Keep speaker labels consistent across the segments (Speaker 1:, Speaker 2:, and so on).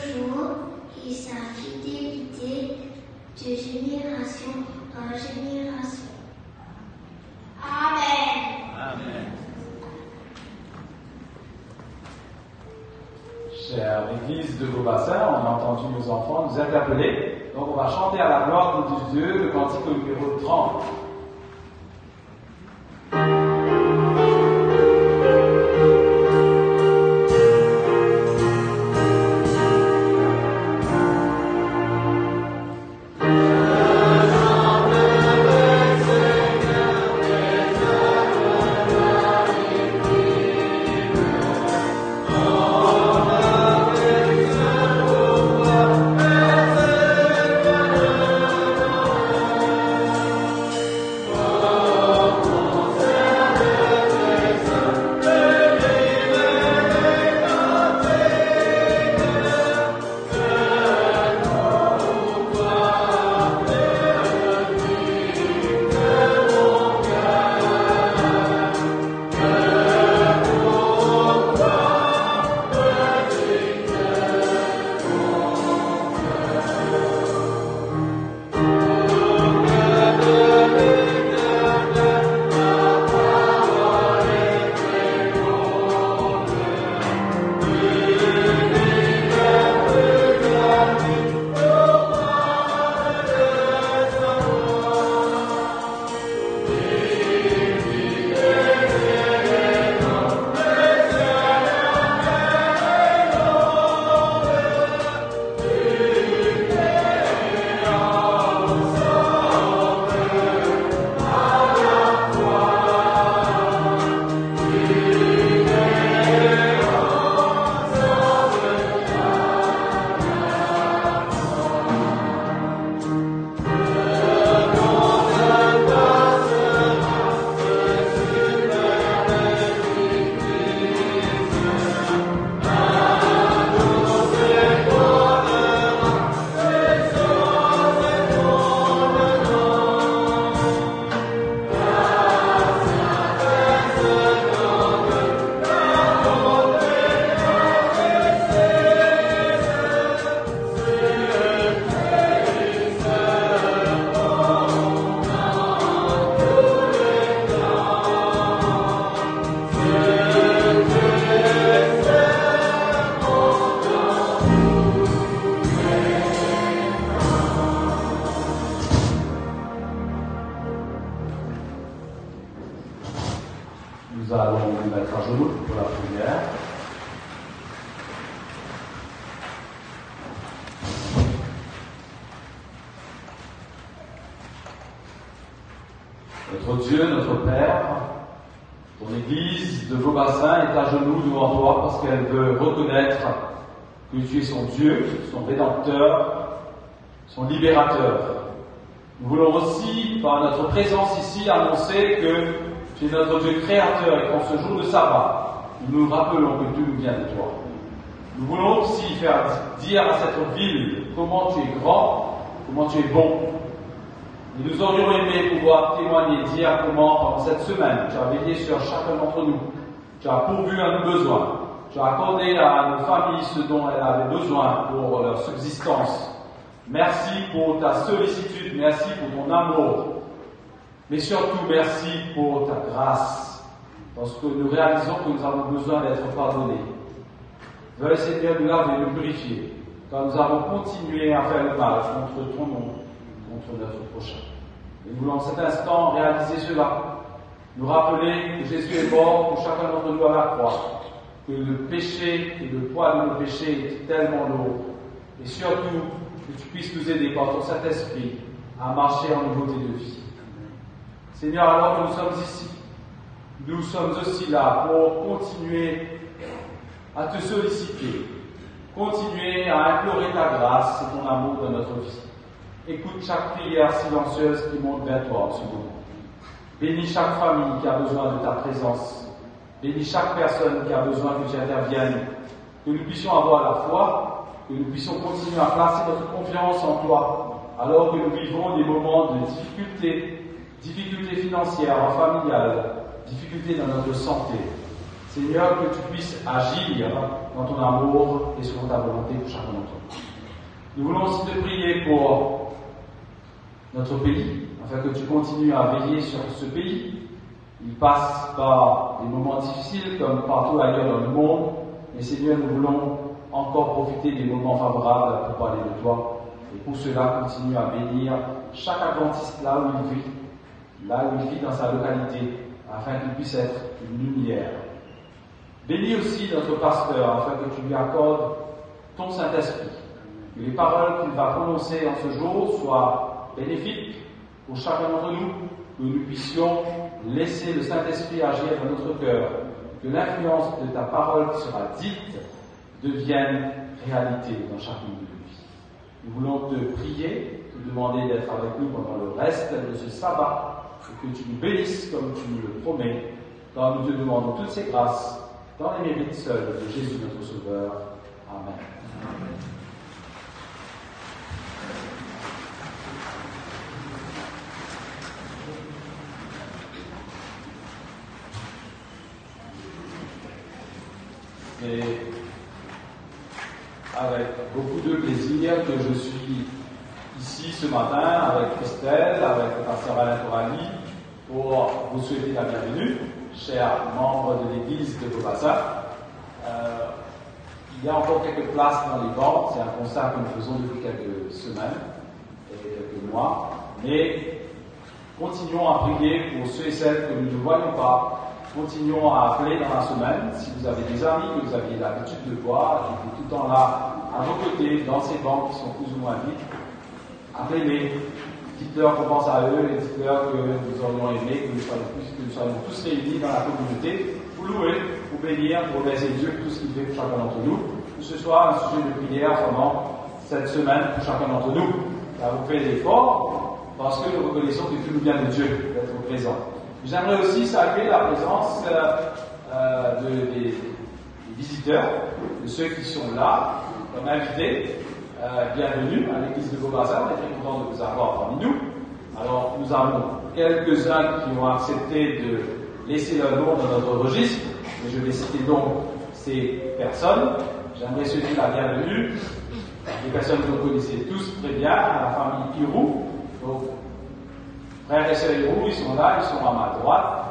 Speaker 1: toujours et sa fidélité de génération en génération. Amen.
Speaker 2: Amen.
Speaker 3: Chère Église de Beaubassin, on a entendu nos enfants nous interpeller. Donc on va chanter à la gloire de Dieu le cantique numéro 30. Nous allons nous mettre à genoux pour la prière. Notre Dieu, notre Père, ton Église de Beaubassin est à genoux devant toi parce qu'elle veut reconnaître que tu es son Dieu, son Rédempteur, son Libérateur. Nous voulons aussi, par notre présence ici, annoncer que tu es notre Dieu créateur et qu'en ce jour de sabbat, nous nous rappelons que Dieu nous vient de toi. Nous voulons aussi faire dire à cette ville comment tu es grand, comment tu es bon. Et nous aurions aimé pouvoir témoigner, dire comment pendant cette semaine tu as veillé sur chacun d'entre nous. Tu as pourvu à nos besoins. Tu as accordé à nos familles ce dont elles avaient besoin pour leur subsistance. Merci pour ta sollicitude, merci pour ton amour. Mais surtout, merci pour ta grâce, parce que nous réalisons que nous avons besoin d'être pardonnés. Veuille Seigneur nous laver et nous purifier, car nous avons continué à faire le mal contre ton nom, contre notre prochain. Et nous voulons en cet instant réaliser cela, nous rappeler que Jésus est mort pour chacun d'entre nous à la croix, que le péché et le poids de nos péchés est tellement lourd, et surtout que tu puisses nous aider par ton Saint-Esprit à marcher en nouveauté de vie. Seigneur, alors que nous sommes ici, nous sommes aussi là pour continuer à te solliciter, continuer à implorer ta grâce et ton amour dans notre vie. Écoute chaque prière silencieuse qui monte vers toi en ce moment. Bénis chaque famille qui a besoin de ta présence. Bénis chaque personne qui a besoin que tu interviennes. Que nous puissions avoir la foi, que nous puissions continuer à placer notre confiance en toi, alors que nous vivons des moments de difficultés financières, familiales, difficultés dans notre santé. Seigneur, que tu puisses agir dans ton amour et selon ta volonté pour chacun d'entre nous. Nous voulons aussi te prier pour notre pays, afin que tu continues à veiller sur ce pays. Il passe par des moments difficiles comme partout ailleurs dans le monde, mais Seigneur, nous voulons encore profiter des moments favorables pour parler de toi. Et pour cela, continue à bénir chaque adventiste là où il vit dans sa localité, afin qu'il puisse être une lumière. Bénis aussi notre pasteur, afin que tu lui accordes ton Saint-Esprit. Que les paroles qu'il va prononcer en ce jour soient bénéfiques pour chacun d'entre nous, que nous puissions laisser le Saint-Esprit agir dans notre cœur, que l'influence de ta parole qui sera dite devienne réalité dans chacune de nos vies. Nous voulons te prier, te demander d'être avec nous pendant le reste de ce sabbat, et que tu nous bénisses comme tu nous le promets, car nous te demandons toutes ces grâces dans les mérites seuls de Jésus notre Sauveur. Amen. Et avec beaucoup de plaisir que je suis ici ce matin avec Christelle, avec le pasteur Alain Corali, pour vous souhaiter la bienvenue, chers membres de l'église de Beaubassin. Il y a encore quelques places dans les bancs, c'est un constat que nous faisons depuis quelques semaines et quelques mois, mais continuons à prier pour ceux et celles que nous ne voyons pas. Continuons à appeler dans la semaine. Si vous avez des amis que vous aviez l'habitude de voir, qui étaient tout le temps là, à vos côtés, dans ces bancs qui sont plus ou moins vides, appelez-les, dites-leur qu'on pense à eux et dites-leur que nous aurions aimé que nous soyons tous réunis dans la communauté pour louer, pour bénir, pour remercier Dieu pour tout ce qu'il fait pour chacun d'entre nous. Que ce soit un sujet de prière pendant cette semaine pour chacun d'entre nous. Ça vous fait l'effort parce que nous reconnaissons que tout nous vient de Dieu, d'être présent. J'aimerais aussi saluer la présence des visiteurs, de ceux qui sont là comme invités. Bienvenue à l'église de Beaubassin, on est très content de vous avoir parmi nous. Alors, nous avons quelques-uns qui ont accepté de laisser leur nom dans notre registre, et je vais citer donc ces personnes. J'aimerais souhaiter la bienvenue des personnes que vous connaissez tous très bien, à la famille Hirou. Donc, frères et sœurs Hirou, ils sont là, ils sont à ma droite.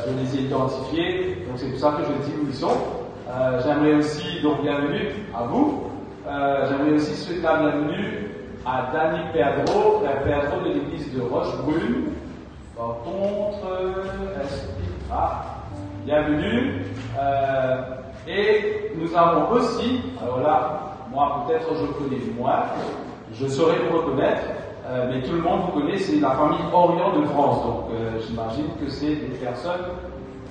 Speaker 3: Je les ai identifiés, donc c'est pour ça que je dis où ils sont. J'aimerais aussi, donc bienvenue à vous. J'aimerais aussi souhaiter la bienvenue à Dani Pedro, frère Pedro de l'église de Rochebrune. Par contre, bienvenue. Et nous avons aussi, alors là, moi peut-être je connais moins, je saurais vous reconnaître, mais tout le monde vous connaît, c'est la famille Orient de France. Donc j'imagine que c'est des personnes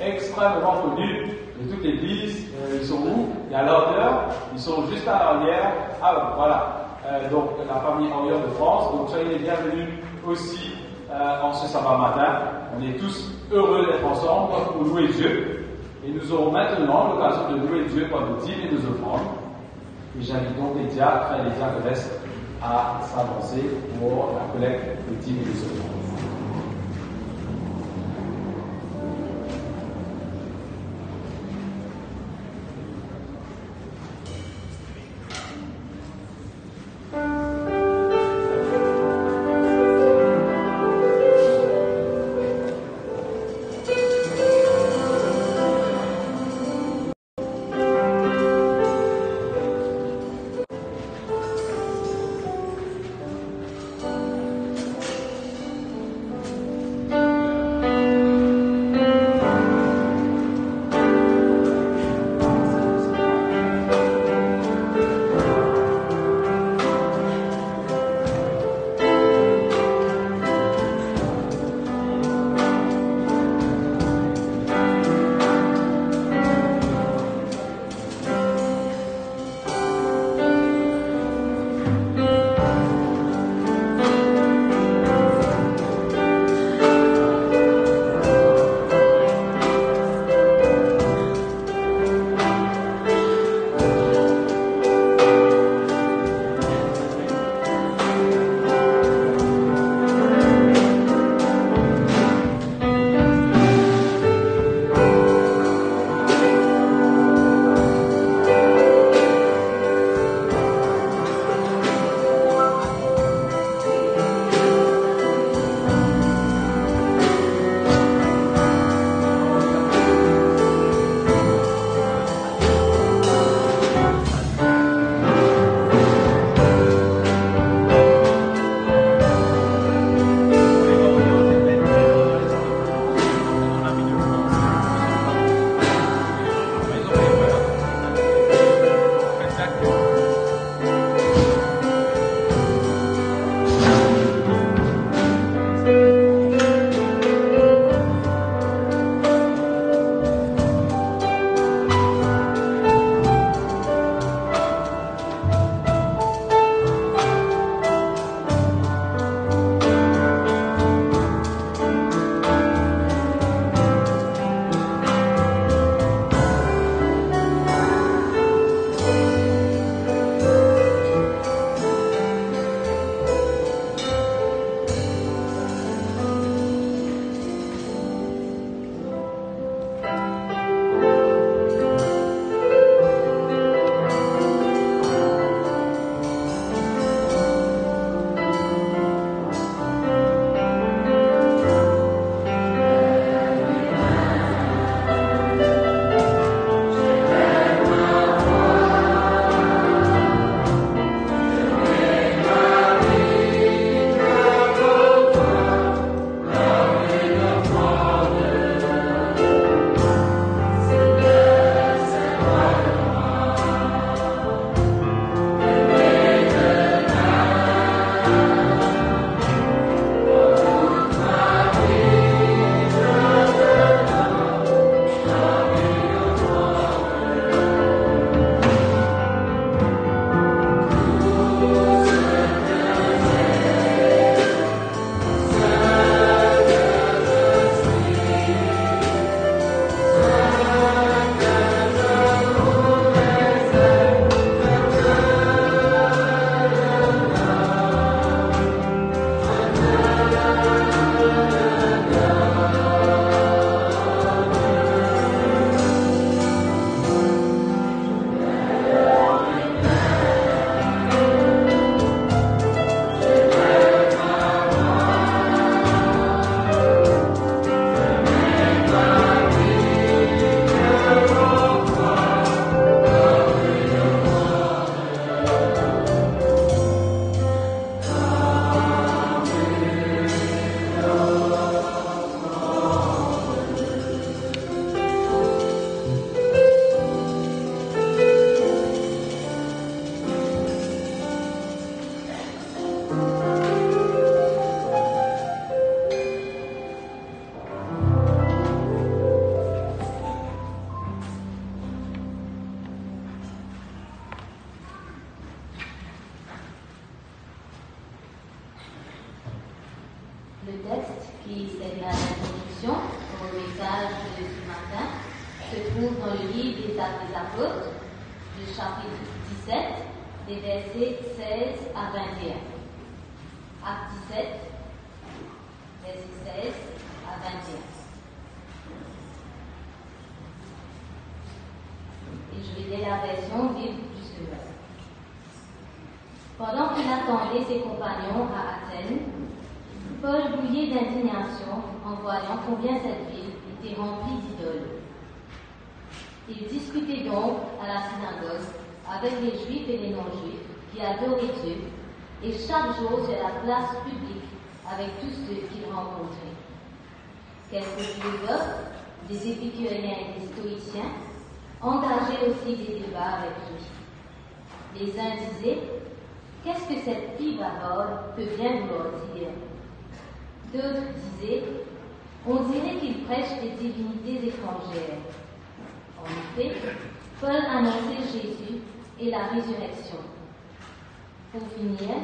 Speaker 3: extrêmement connues de toute l'église. Ils sont où? Il y a l'auteur, ils sont juste à l'arrière. Ah voilà, donc la famille Orient de France. Donc soyez les bienvenus aussi en ce sabbat matin. On est tous heureux d'être ensemble pour louer Dieu. Et nous aurons maintenant l'occasion de louer Dieu par nos dîmes et nos offrandes. Et j'invite donc les diacres et les diacresses à s'avancer pour la collecte des dîmes et des offrandes.
Speaker 2: Le texte qui servira d'introduction au message de ce matin se trouve dans le livre des Actes des Apôtres, le chapitre 17, des versets 16 à 21. Acte 17, versets 16 à 21. Et je vais lire la version Bible du Seigneur. Pendant qu'il attendait ses compagnons à Athènes, Paul bouillait d'indignation en voyant combien cette ville était remplie d'idoles. Il discutait donc à la synagogue avec les Juifs et les non-Juifs qui adoraient Dieu, et chaque jour sur la place publique avec tous ceux qu'il rencontrait. Quelques philosophes, des épicuriens et des stoïciens, engageaient aussi des débats avec lui. Les uns disaient: qu'est-ce que cette fille Babor peut bien vouloir dire? D'autres disaient: on dirait qu'il prêche des divinités étrangères. En effet, Paul annonçait Jésus et la résurrection. Pour finir,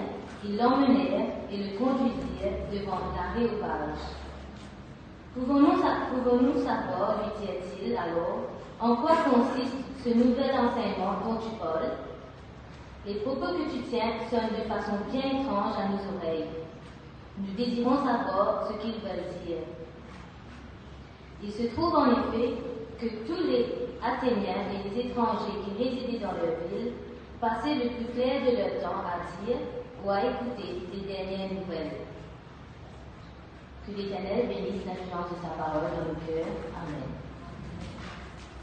Speaker 2: ils l'emmenèrent et le conduisirent devant l'aréopage. Pouvons-nous savoir, lui dit-il alors, en quoi consiste ce nouvel enseignement dont tu parles? Les propos que tu tiens sonnent de façon bien étrange à nos oreilles. Nous désirons savoir ce qu'ils veulent dire. Il se trouve en effet que tous les Athéniens et les étrangers qui résidaient dans leur ville passaient le plus clair de leur temps à dire ou à écouter les dernières nouvelles. Que l'Éternel bénisse l'influence de sa parole dans nos cœurs. Amen.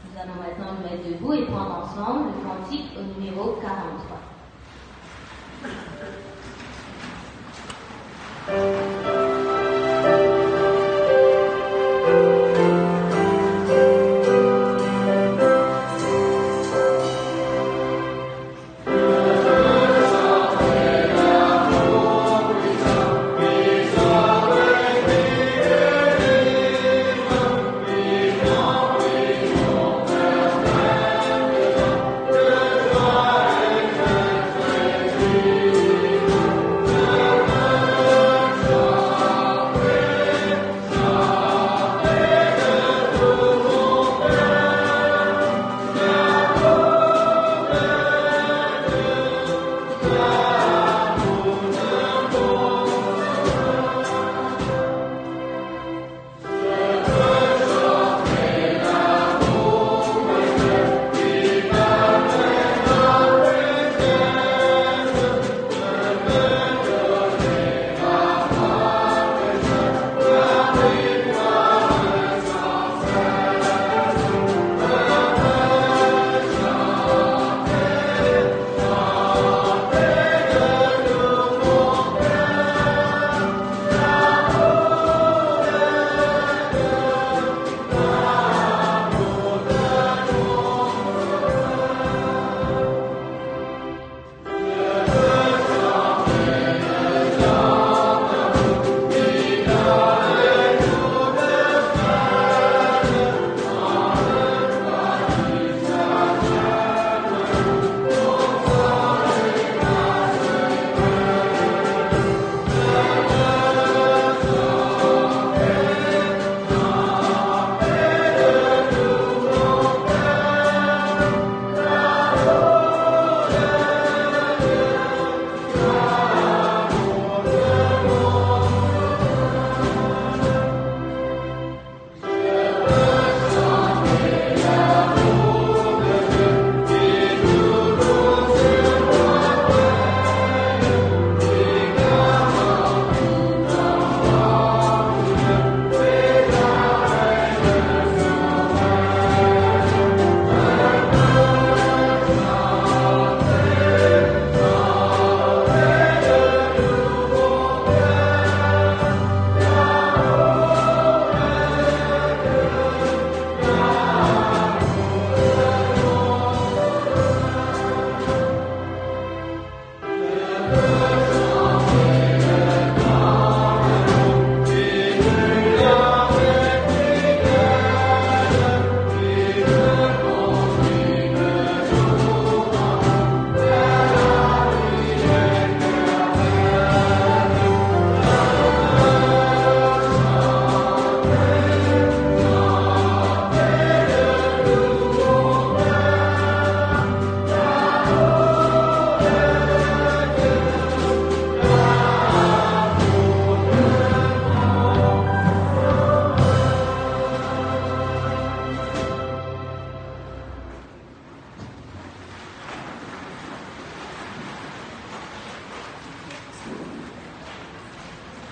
Speaker 2: Nous allons maintenant nous mettre debout et prendre ensemble le cantique au numéro 43.
Speaker 4: Amen.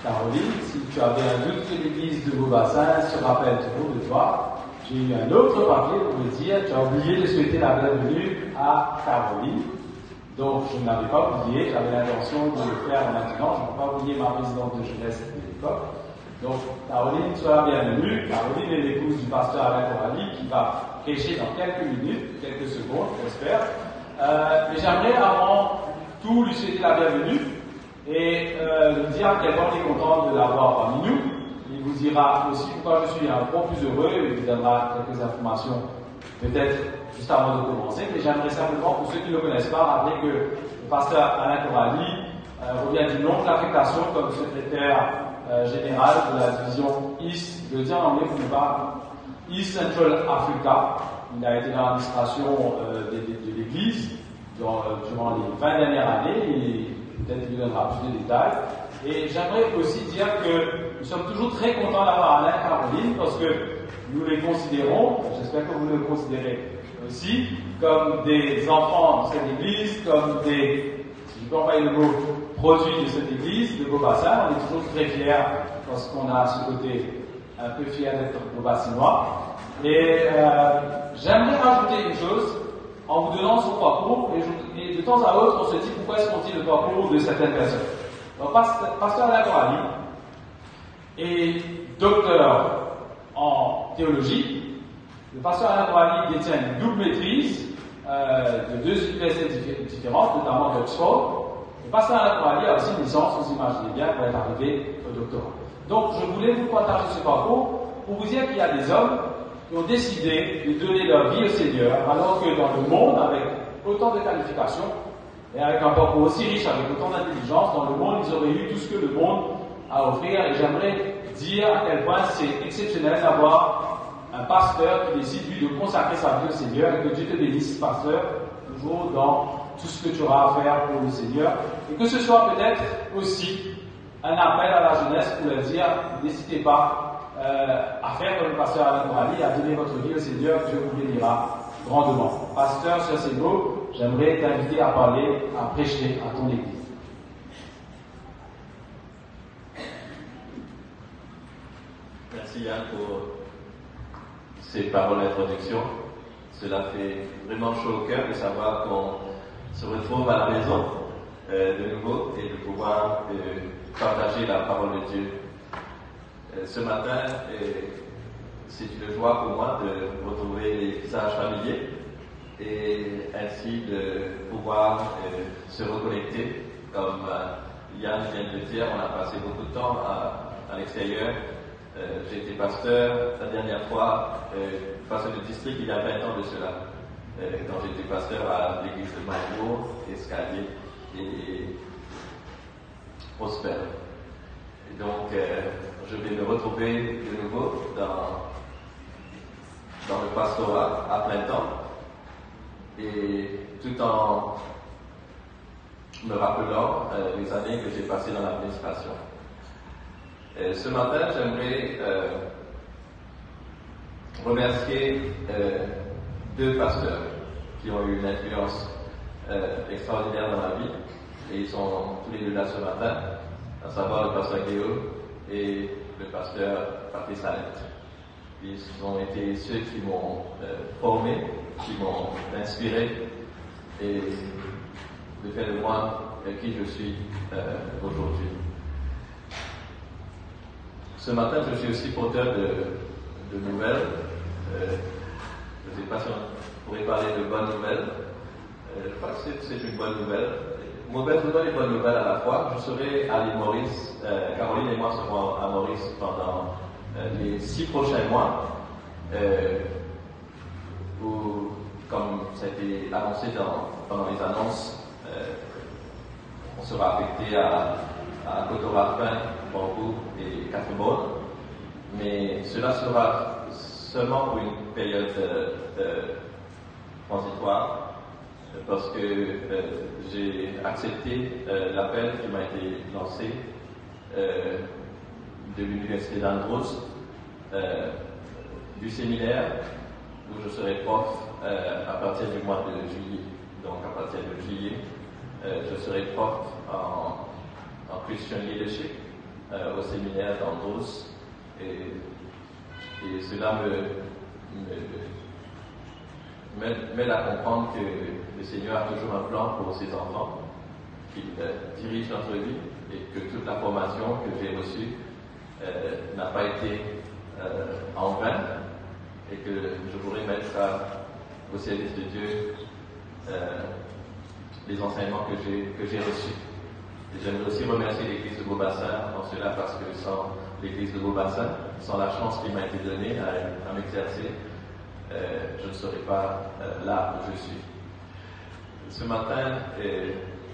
Speaker 3: Caroline, si tu avais un doute que l'église de Beaubassin se rappelle toujours de toi, j'ai eu un autre papier pour me dire tu as oublié de souhaiter la bienvenue à Caroline. Donc je n'avais pas oublié, j'avais l'intention de le faire maintenant, je n'ai pas oublié ma présidente de jeunesse de l'époque. Donc Caroline, sois la bienvenue. Caroline est l'épouse du pasteur Alain Corali qui va prêcher dans quelques minutes, quelques secondes, j'espère. Mais j'aimerais avant tout lui souhaiter la bienvenue et lui dire à quel point on est content de l'avoir parmi nous. Il vous dira aussi pourquoi je suis un peu plus heureux, il vous donnera quelques informations peut-être juste avant de commencer, mais j'aimerais simplement, pour ceux qui ne le connaissent pas, rappeler que le pasteur Alain Corali revient d'une longue affectation comme secrétaire général de la division East, je le dis en anglais pour ne pas, East Central Africa. Il a été dans l'administration de l'Église durant les 20 dernières années, et peut-être il donnera plus de détails. Et j'aimerais aussi dire que nous sommes toujours très contents d'avoir Alain et Caroline, parce que nous les considérons, j'espère que vous le considérez aussi, comme des enfants de cette église, comme des, si je peux employer le mot, produits de cette église, de Beaubassin. On est toujours très fiers parce qu'on a ce côté un peu fier d'être Beaubassinois. Et j'aimerais rajouter une chose en vous donnant son parcours, et de temps à autre, on se dit pourquoi est-ce qu'on dit le parcours de certaines personnes. Donc, pasteur Alain Corali est docteur en théologie. Le pasteur Alain Corali détient une double maîtrise de 2 universités différentes, notamment d'Oxford. Le pasteur Alain Corali a aussi une licence, vous imaginez bien, pour être arrivé au doctorat. Donc, je voulais vous partager ce parcours pour vous dire qu'il y a des hommes qui ont décidé de donner leur vie au Seigneur, alors que dans le monde, avec autant de qualifications, et avec un parcours aussi riche, avec autant d'intelligence, dans le monde, ils auraient eu tout ce que le monde a à offrir. Et j'aimerais dire à quel point c'est exceptionnel d'avoir un pasteur qui décide, lui, de consacrer sa vie au Seigneur, et que Dieu te bénisse, pasteur, toujours dans tout ce que tu auras à faire pour le Seigneur. Et que ce soit peut-être aussi un appel à la jeunesse pour leur dire, n'hésitez pas à faire comme le pasteur Alain Corali, à donner votre vie au Seigneur, Dieu vous bénira grandement. Pasteur, sur ces mots, j'aimerais t'inviter à parler, à prêcher à ton église.
Speaker 4: Merci Yann pour ces paroles d'introduction. Cela fait vraiment chaud au cœur de savoir qu'on se retrouve à la maison de nouveau et de pouvoir partager la parole de Dieu. Ce matin, c'est une joie pour moi de retrouver les visages familiers et ainsi de pouvoir se reconnecter. Comme Yann vient de le dire, on a passé beaucoup de temps à l'extérieur. J'ai été pasteur la dernière fois, pasteur de district il y a 20 ans de cela, quand j'étais pasteur à l'église de Marbourg, Escalier et Prosper. Et donc, je vais me retrouver de nouveau dans le pastorat à plein temps, et tout en me rappelant les années que j'ai passées dans l'administration. Ce matin, j'aimerais remercier 2 pasteurs qui ont eu une influence extraordinaire dans ma vie, et ils sont tous les 2 là ce matin, à savoir le pasteur Guillaume et le pasteur Patrice Salette. Ils ont été ceux qui m'ont formé, qui m'ont inspiré et de faire de moi qui je suis aujourd'hui. Ce matin, je suis aussi porteur de nouvelles. Je ne sais pas si on pourrait parler de bonnes nouvelles. Je crois que c'est une bonne nouvelle. Mauvaise nouvelle et bonne nouvelle à la fois. Je serai à l'île Maurice. Caroline et moi serons à Maurice pendant les 6 prochains mois. Où, comme ça a été annoncé pendant les annonces, on sera affecté à Cotorafin, Bambou et Quatre-Bonnes, mais cela sera seulement pour une période transitoire, parce que j'ai accepté l'appel qui m'a été lancé de l'université d'Andros, du séminaire où je serai prof à partir du mois de juillet. Donc à partir de juillet, je serai prof en Christian Leadership au séminaire d'Andros. Et cela m'aide à comprendre que le Seigneur a toujours un plan pour ses enfants, qu'il dirige notre vie et que toute la formation que j'ai reçue n'a pas été en vain et que je voudrais mettre au service de Dieu les enseignements que j'ai reçus. Et j'aimerais aussi remercier l'Église de Beaubassin dans cela parce que sans l'Église de Beaubassin, sans la chance qui m'a été donnée à m'exercer, je ne serais pas là où je suis. Ce matin,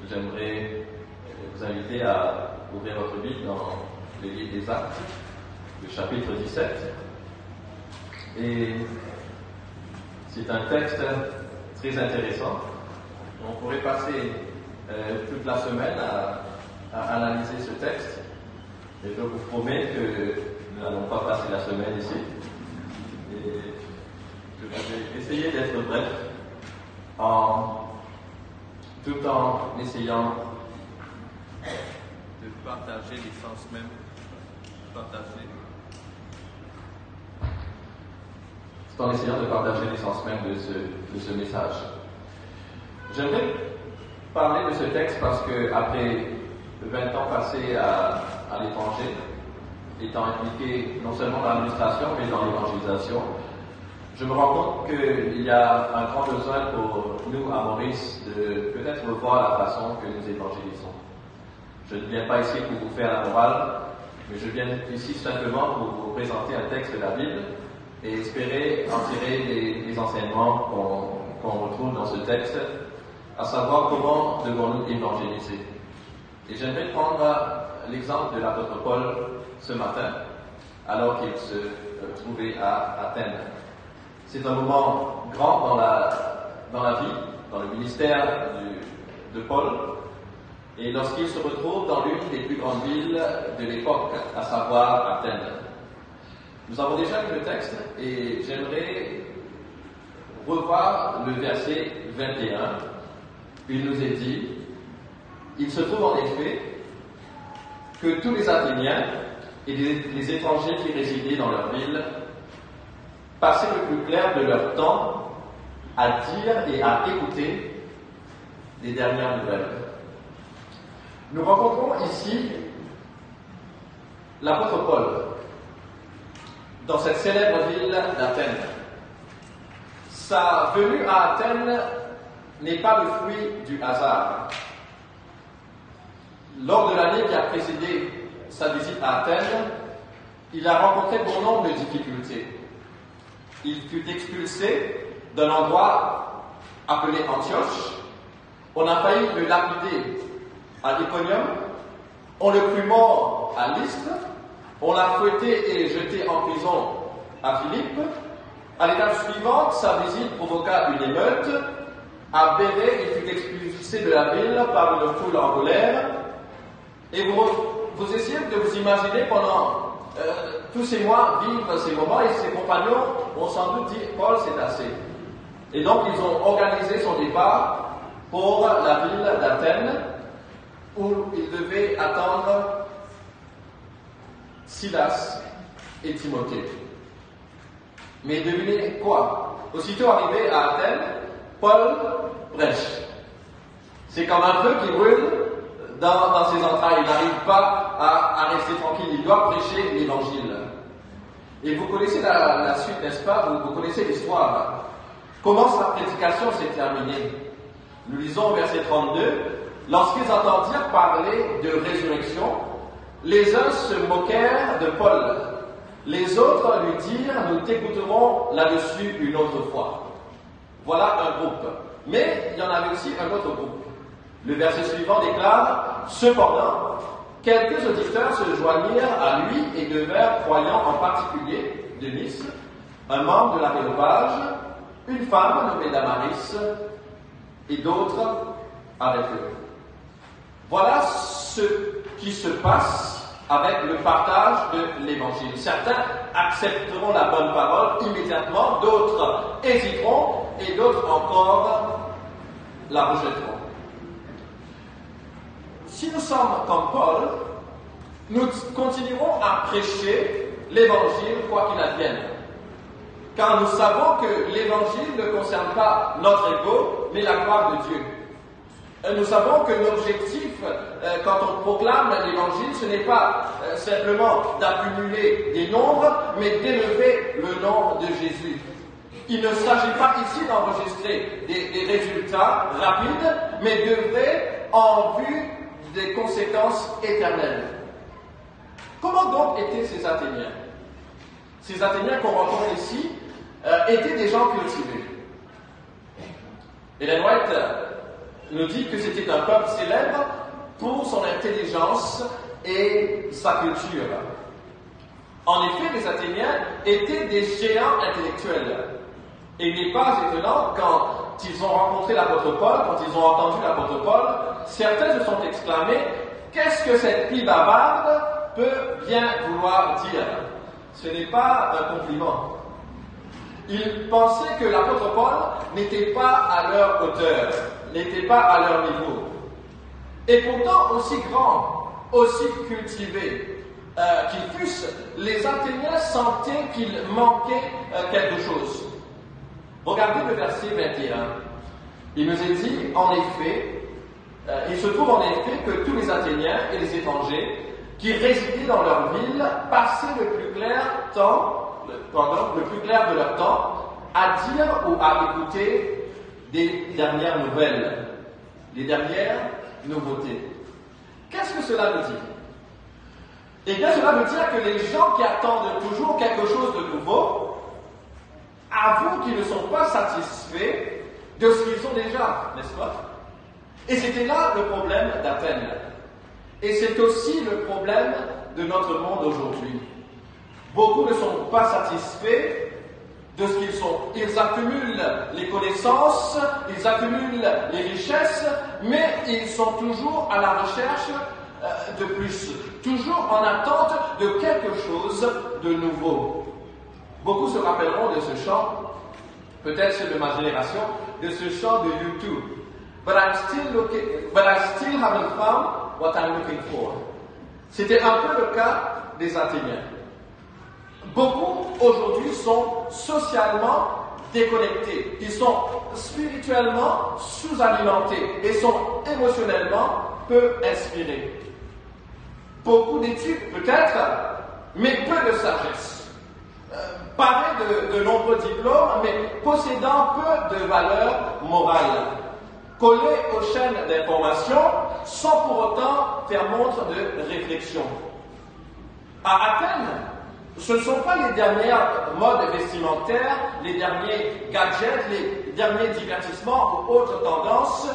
Speaker 4: j'aimerais vous inviter à ouvrir votre Bible dans le livre des Actes, le chapitre 17. Et c'est un texte très intéressant. On pourrait passer toute la semaine à analyser ce texte. Et je vous promets que nous n'allons pas passer la semaine ici. Et je vais essayer d'être bref, tout en essayant de partager l'essence même, de ce message. J'aimerais parler de ce texte parce que après 20 ans passés à l'étranger, étant impliqué non seulement dans l'administration mais dans l'évangélisation, je me rends compte qu'il y a un grand besoin pour nous à Maurice de peut-être revoir la façon que nous évangélisons. Je ne viens pas ici pour vous faire la morale, mais je viens ici simplement pour vous présenter un texte de la Bible et espérer en tirer des enseignements qu'on retrouve dans ce texte, à savoir comment devons-nous évangéliser. Et j'aimerais prendre l'exemple de l'apôtre Paul ce matin, alors qu'il se trouvait à Athènes. C'est un moment grand dans la vie, dans le ministère de Paul, et lorsqu'il se retrouve dans l'une des plus grandes villes de l'époque, à savoir Athènes. Nous avons déjà lu le texte et j'aimerais revoir le verset 21. Il nous est dit, il se trouve en effet que tous les Athéniens et les étrangers qui résidaient dans leur ville passaient le plus clair de leur temps à dire et à écouter les dernières nouvelles. Nous rencontrons ici l'apôtre Paul dans cette célèbre ville d'Athènes. Sa venue à Athènes n'est pas le fruit du hasard. Lors de l'année qui a précédé sa visite à Athènes, il a rencontré bon nombre de difficultés. Il fut expulsé d'un endroit appelé Antioche. On a failli le lapider à Iconium. On le crut mort à Lystre. On l'a fouetté et jeté en prison à Philippe. À l'étape suivante, sa visite provoqua une émeute. À Bérée, il fut expulsé de la ville par une foule en colère. Et vous essayez de vous imaginer pendant tous ces mois vivre ces moments, et ses compagnons ont sans doute dit « Paul, c'est assez ». Et donc ils ont organisé son départ pour la ville d'Athènes, où il devait attendre Silas et Timothée. Mais devinez quoi? Aussitôt arrivé à Athènes, Paul prêche. C'est comme un feu qui brûle dans ses entrailles. Il n'arrive pas à rester tranquille. Il doit prêcher l'évangile. Et vous connaissez la suite, n'est-ce pas? Vous connaissez l'histoire. Comment sa prédication s'est terminée? Nous lisons au verset 32. Lorsqu'ils entendirent parler de résurrection, les uns se moquèrent de Paul. Les autres lui dirent, nous t'écouterons là-dessus une autre fois. Voilà un groupe. Mais il y en avait aussi un autre groupe. Le verset suivant déclare, cependant, quelques auditeurs se joignirent à lui et devinrent croyants, en particulier Denis, un membre de l'Aréopage, une femme nommée Damaris, et d'autres avec eux. Voilà ce qui se passe avec le partage de l'évangile. Certains accepteront la bonne parole immédiatement, d'autres hésiteront et d'autres encore la rejetteront. Si nous sommes comme Paul,
Speaker 5: nous continuerons à prêcher l'Évangile quoi qu'il advienne. Car nous savons que l'Évangile ne concerne pas notre ego, mais la gloire de Dieu. Nous savons que l'objectif, quand on proclame l'Évangile, ce n'est pas simplement d'accumuler des nombres, mais d'élever le nom de Jésus. Il ne s'agit pas ici d'enregistrer des résultats rapides, mais d'œuvrer en vue des conséquences éternelles. Comment donc étaient ces Athéniens? Ces Athéniens qu'on rencontre ici étaient des gens cultivés. Ellen White nous dit que c'était un peuple célèbre pour son intelligence et sa culture. En effet, les Athéniens étaient des géants intellectuels. Et il n'est pas étonnant, quand ils ont rencontré l'apôtre Paul, quand ils ont entendu l'apôtre Paul, certains se sont exclamés « Qu'est-ce que cette pie bavarde peut bien vouloir dire ?» Ce n'est pas un compliment. Ils pensaient que l'apôtre Paul n'était pas à leur hauteur, n'était pas à leur niveau. Et pourtant, aussi grands, aussi cultivés qu'ils fussent, les Athéniens sentaient qu'il manquait quelque chose. Regardez le verset 21. Il nous est dit, en effet, il se trouve en effet que tous les Athéniens et les étrangers qui résidaient dans leur ville passaient le plus clair de leur temps à dire ou à écouter des dernières nouvelles, des dernières nouveautés. Qu'est-ce que cela veut dire? Eh bien, cela veut dire que les gens qui attendent toujours quelque chose de nouveau avouent qu'ils ne sont pas satisfaits de ce qu'ils ont déjà, n'est-ce pas? Et c'était là le problème d'Athènes. Et c'est aussi le problème de notre monde aujourd'hui. Beaucoup ne sont pas satisfaits de ce qu'ils sont. Ils accumulent les connaissances, ils accumulent les richesses, mais ils sont toujours à la recherche de plus, toujours en attente de quelque chose de nouveau. Beaucoup se rappelleront de ce chant, peut-être ceux de ma génération, de ce chant de U2. But I still haven't found what I'm looking for. C'était un peu le cas des Athéniens. Beaucoup aujourd'hui sont socialement déconnectés. Ils sont spirituellement sous-alimentés et sont émotionnellement peu inspirés. Beaucoup d'études peut-être, mais peu de sagesse. Parés de nombreux diplômes, mais possédant peu de valeur morale. Collés aux chaînes d'information sans pour autant faire montre de réflexion. À Athènes, ce ne sont pas les dernières modes vestimentaires, les derniers gadgets, les derniers divertissements ou autres tendances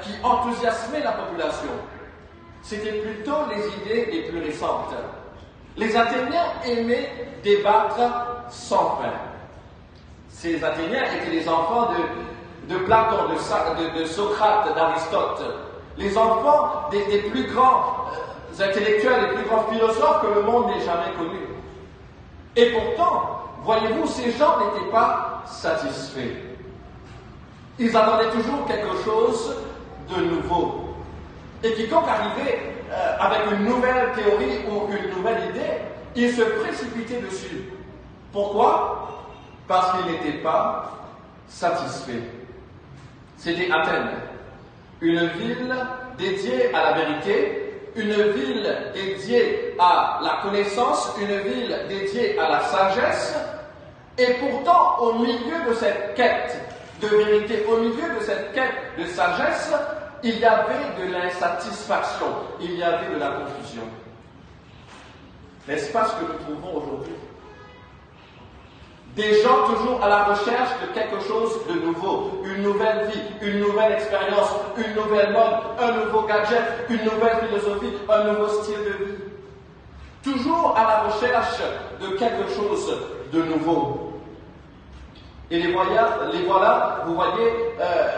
Speaker 5: qui enthousiasmaient la population. C'était plutôt les idées les plus récentes. Les Athéniens aimaient débattre sans fin. Ces Athéniens étaient les enfants de Platon, de Socrate, d'Aristote. Les enfants des plus grands intellectuels, les plus grands philosophes que le monde n'ait jamais connus. Et pourtant, voyez-vous, ces gens n'étaient pas satisfaits. Ils attendaient toujours quelque chose de nouveau. Et quiconque arrivait avec une nouvelle théorie ou une nouvelle idée, ils se précipitaient dessus. Pourquoi? Parce qu'ils n'étaient pas satisfaits. C'était Athènes, une ville dédiée à la vérité, une ville dédiée à la connaissance, une ville dédiée à la sagesse, et pourtant, au milieu de cette quête de vérité, au milieu de cette quête de sagesse, il y avait de l'insatisfaction, il y avait de la confusion. N'est-ce pas ce que nous trouvons aujourd'hui? Des gens toujours à la recherche de quelque chose de nouveau, une nouvelle vie, une nouvelle expérience, une nouvelle mode, un nouveau gadget, une nouvelle philosophie, un nouveau style de vie. Toujours à la recherche de quelque chose de nouveau. Et les voilà, vous voyez,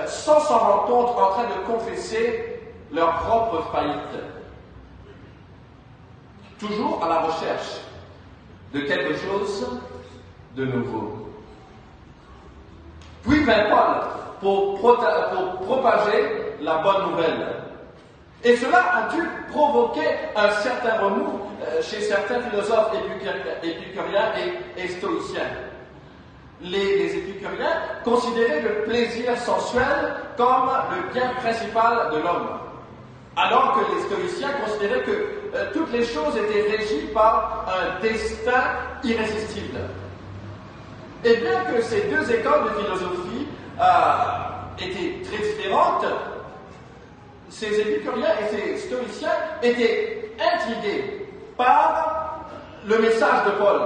Speaker 5: sans s'en rendre compte, en train de confesser leur propre faillite. Toujours à la recherche de quelque chose de nouveau. Puis vint Paul pour propager la bonne nouvelle. Et cela a dû provoquer un certain remous chez certains philosophes épicuriens et stoïciens. Les épicuriens considéraient le plaisir sensuel comme le bien principal de l'homme, alors que les stoïciens considéraient que toutes les choses étaient régies par un destin irrésistible. Et bien que ces deux écoles de philosophie étaient très différentes, ces épicuriens et ces stoïciens étaient intrigués par le message de Paul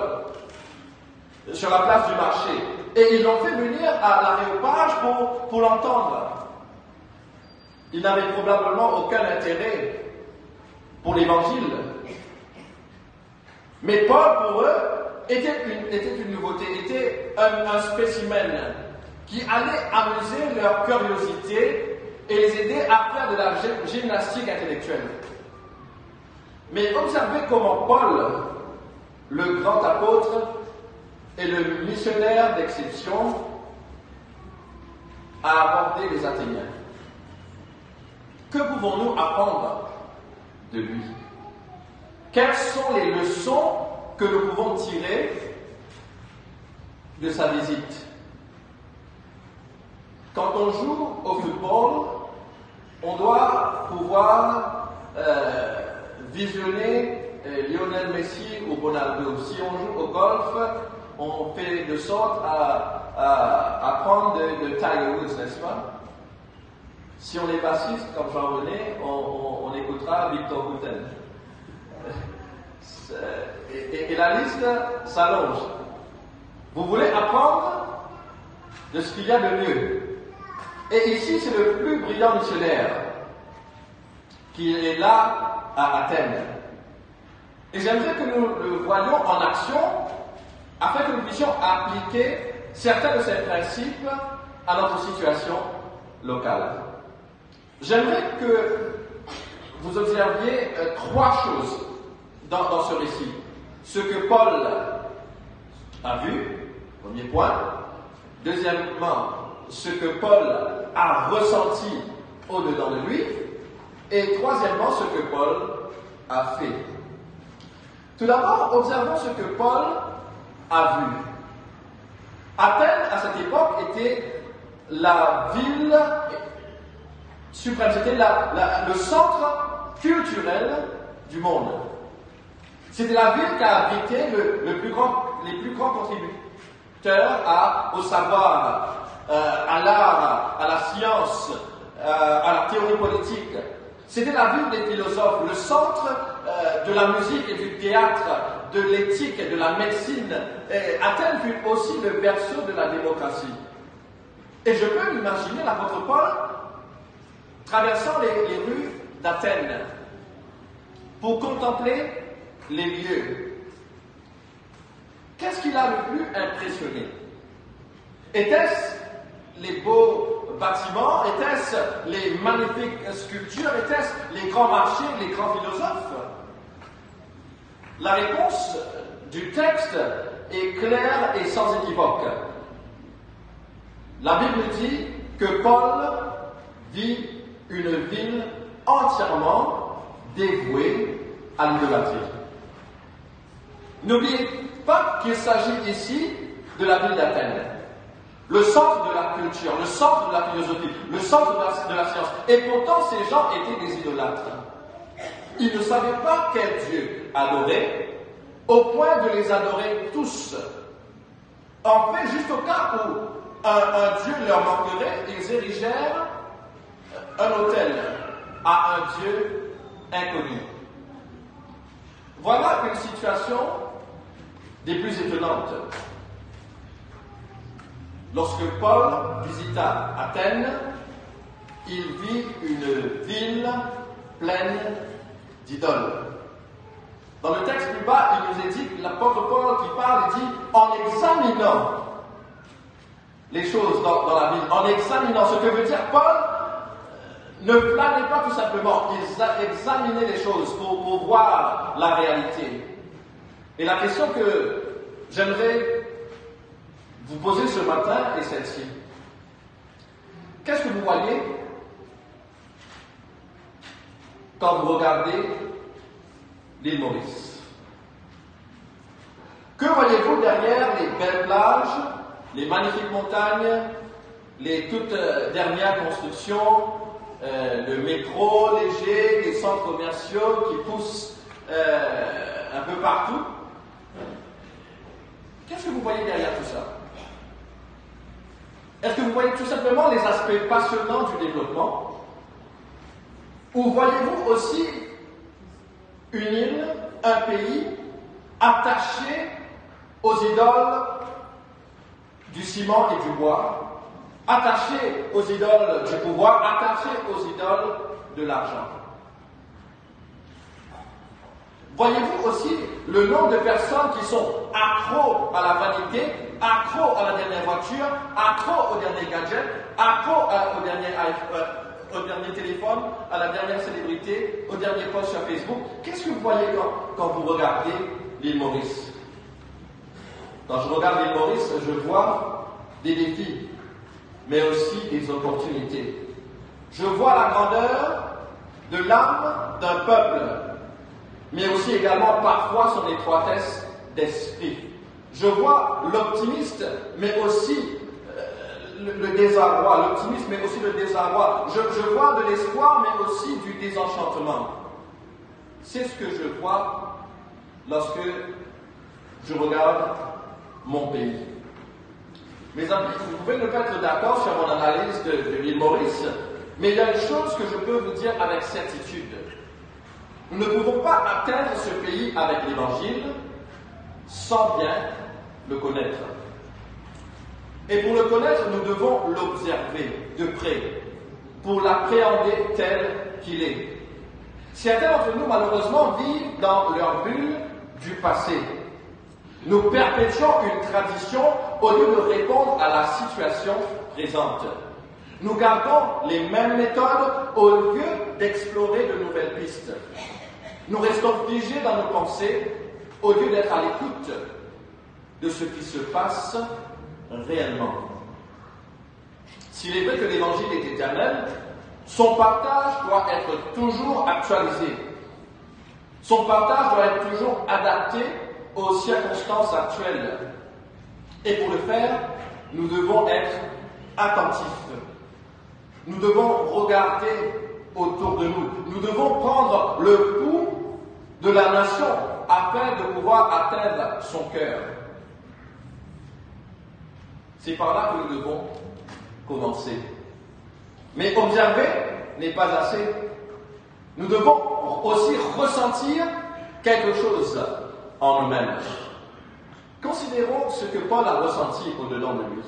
Speaker 5: sur la place du marché. Et ils l'ont fait venir à l'Aréopage pour l'entendre. Ils n'avaient probablement aucun intérêt pour l'évangile. Mais Paul, pour eux, était une nouveauté, était un spécimen qui allait amuser leur curiosité et les aider à faire de la gymnastique intellectuelle. Mais observez comment Paul, le grand apôtre et le missionnaire d'exception, a abordé les Athéniens. Que pouvons-nous apprendre de lui? Quelles sont les leçons que nous pouvons tirer de sa visite? Quand on joue au football, on doit pouvoir visionner Lionel Messi ou Ronaldo. Si on joue au golf, on fait de sorte à prendre de Tiger Woods, n'est-ce pas? Si on est bassiste, comme Jean-René, on écoutera Victor Guten. Et la liste s'allonge. Vous voulez apprendre de ce qu'il y a de mieux. Et ici, c'est le plus brillant missionnaire qui est là à Athènes. Et j'aimerais que nous le voyions en action afin que nous puissions appliquer certains de ces principes à notre situation locale. J'aimerais que vous observiez trois choses dans ce récit. Ce que Paul a vu, premier point. Deuxièmement, ce que Paul a ressenti au-dedans de lui. Et troisièmement, ce que Paul a fait. Tout d'abord, observons ce que Paul a vu. Athènes, à cette époque, était la ville suprême, c'était le centre culturel du monde. C'était la ville qui a abrité les plus grands contributeurs au savoir, à l'art, à la science, à la théorie politique. C'était la ville des philosophes, le centre de la musique et du théâtre, de l'éthique et de la médecine. Athènes fut aussi le berceau de la démocratie. Et je peux m'imaginer l'apôtre Paul traversant les rues d'Athènes pour contempler les lieux. Qu'est-ce qui l'a le plus impressionné? Était-ce les beaux bâtiments? Était-ce les magnifiques sculptures? Était-ce les grands marchés, les grands philosophes? La réponse du texte est claire et sans équivoque. La Bible dit que Paul vit une ville entièrement dévouée à l'idolâtrie. N'oubliez pas qu'il s'agit ici de la ville d'Athènes, le centre de la culture, le centre de la philosophie, le centre de la science. Et pourtant, ces gens étaient des idolâtres. Ils ne savaient pas quel Dieu adorer, au point de les adorer tous. En fait, juste au cas où un Dieu leur manquerait, ils érigèrent un autel à un Dieu inconnu. Voilà une situation des plus étonnantes. Lorsque Paul visita Athènes, il vit une ville pleine d'idoles. Dans le texte plus bas, il nous est dit, l'apôtre Paul qui parle, il dit, en examinant les choses dans la ville, en examinant, ce que veut dire Paul, ne flânez pas tout simplement, examinez les choses pour voir la réalité. Et la question que j'aimerais vous poser ce matin est celle-ci. Qu'est-ce que vous voyez quand vous regardez l'île Maurice? Que voyez-vous derrière les belles plages, les magnifiques montagnes, les toutes dernières constructions, le métro léger, les centres commerciaux qui poussent un peu partout? Qu'est-ce que vous voyez derrière tout ça? Est-ce que vous voyez tout simplement les aspects passionnants du développement? Ou voyez-vous aussi une île, un pays attaché aux idoles du ciment et du bois, attaché aux idoles du pouvoir, attaché aux idoles de l'argent? Voyez-vous aussi le nombre de personnes qui sont accros à la vanité, accros à la dernière voiture, accros au dernier gadget, accros au dernier téléphone, à la dernière célébrité, au dernier post sur Facebook? Qu'est-ce que vous voyez quand vous regardez l'île Maurice? Quand je regarde l'île Maurice, je vois des défis, mais aussi des opportunités. Je vois la grandeur de l'âme d'un peuple, mais aussi également parfois son étroitesse d'esprit. Je vois l'optimiste, mais aussi le désarroi. L'optimisme, mais aussi le désarroi. Je vois de l'espoir, mais aussi du désenchantement. C'est ce que je vois lorsque je regarde mon pays. Mes amis, vous pouvez ne pas être d'accord sur mon analyse de l'île Maurice, mais il y a une chose que je peux vous dire avec certitude. Nous ne pouvons pas atteindre ce pays avec l'Évangile sans bien le connaître. Et pour le connaître, nous devons l'observer de près, pour l'appréhender tel qu'il est. Certains d'entre nous, malheureusement, vivent dans leur bulle du passé. Nous perpétuons une tradition au lieu de répondre à la situation présente. Nous gardons les mêmes méthodes au lieu d'explorer de nouvelles pistes. Nous restons figés dans nos pensées au lieu d'être à l'écoute de ce qui se passe réellement. S'il est vrai que l'Évangile est éternel, son partage doit être toujours actualisé. Son partage doit être toujours adapté aux circonstances actuelles. Et pour le faire, nous devons être attentifs. Nous devons regarder autour de nous. Nous devons prendre le pouls de la nation afin de pouvoir atteindre son cœur. C'est par là que nous devons commencer. Mais observer n'est pas assez. Nous devons aussi ressentir quelque chose en nous-mêmes. Considérons ce que Paul a ressenti au-dedans de lui.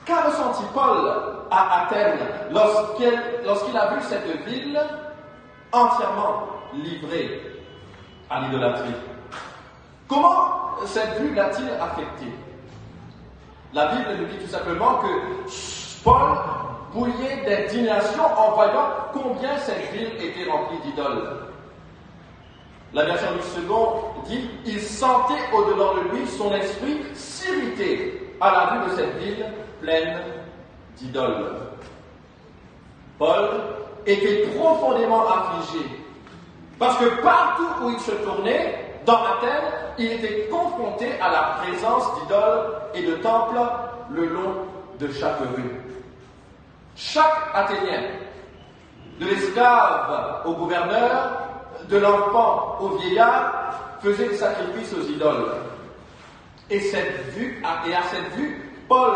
Speaker 5: Qu'a ressenti Paul à Athènes lorsqu'il a vu cette ville entièrement livrée à l'idolâtrie? Comment cette vue l'a-t-il affecté? La Bible nous dit tout simplement que Paul bouillait d'indignation en voyant combien cette ville était remplie d'idoles. La version du second dit « Il sentait au-dedans de lui son esprit s'irriter à la vue de cette ville pleine d'idoles. » Paul était profondément affligé parce que partout où il se tournait, dans Athènes, il était confronté à la présence d'idoles et de temples le long de chaque rue. Chaque Athénien, de l'esclave au gouverneur, de l'enfant au vieillard, faisait des sacrifices aux idoles. Et à cette vue, Paul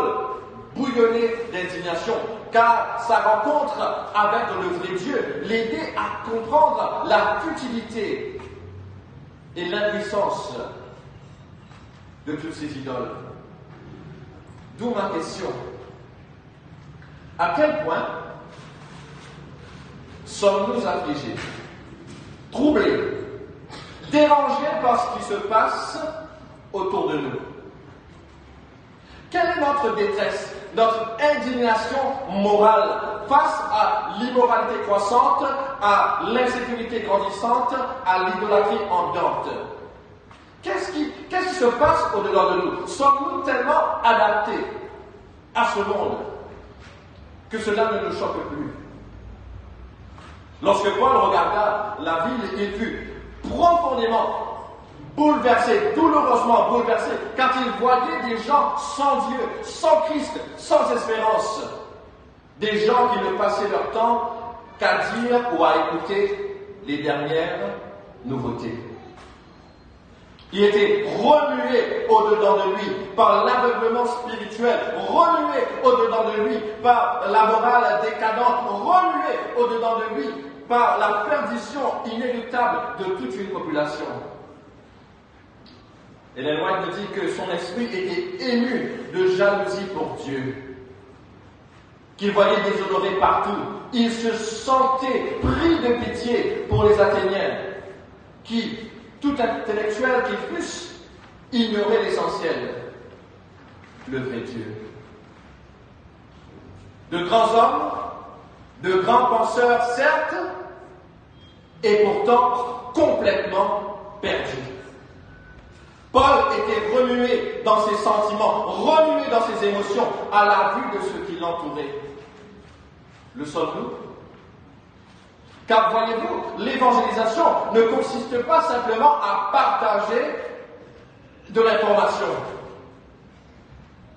Speaker 5: bouillonnait d'indignation, car sa rencontre avec le vrai Dieu l'aidait à comprendre la futilité et l'impuissance de toutes ces idoles. D'où ma question. À quel point sommes-nous affligés, troublés, dérangés par ce qui se passe autour de nous? Quelle est notre détresse, notre indignation morale face à l'immoralité croissante, à l'insécurité grandissante, à l'idolâtrie ambiante? Qu'est-ce qui se passe au-delà de nous? Sommes-nous tellement adaptés à ce monde que cela ne nous choque plus? Lorsque Paul regarda la ville, il fut profondément bouleversé, douloureusement bouleversé, car il voyait des gens sans Dieu, sans Christ, sans espérance. Des gens qui ne passaient leur temps qu'à dire ou à écouter les dernières nouveautés. Il était remué au-dedans de lui par l'aveuglement spirituel, remué au-dedans de lui par la morale décadente, remué au-dedans de lui par la perdition inéluctable de toute une population. Ellen White nous dit que son esprit était ému de jalousie pour Dieu, qu'il voyait déshonoré partout. Il se sentait pris de pitié pour les Athéniens, qui, tout intellectuel qu'ils fussent, ignoraient l'essentiel, le vrai Dieu. De grands hommes, de grands penseurs, certes, et pourtant complètement perdus. Paul était remué dans ses sentiments, remué dans ses émotions à la vue de ce qui l'entourait. Le sommes-nous? Car voyez-vous, l'évangélisation ne consiste pas simplement à partager de l'information,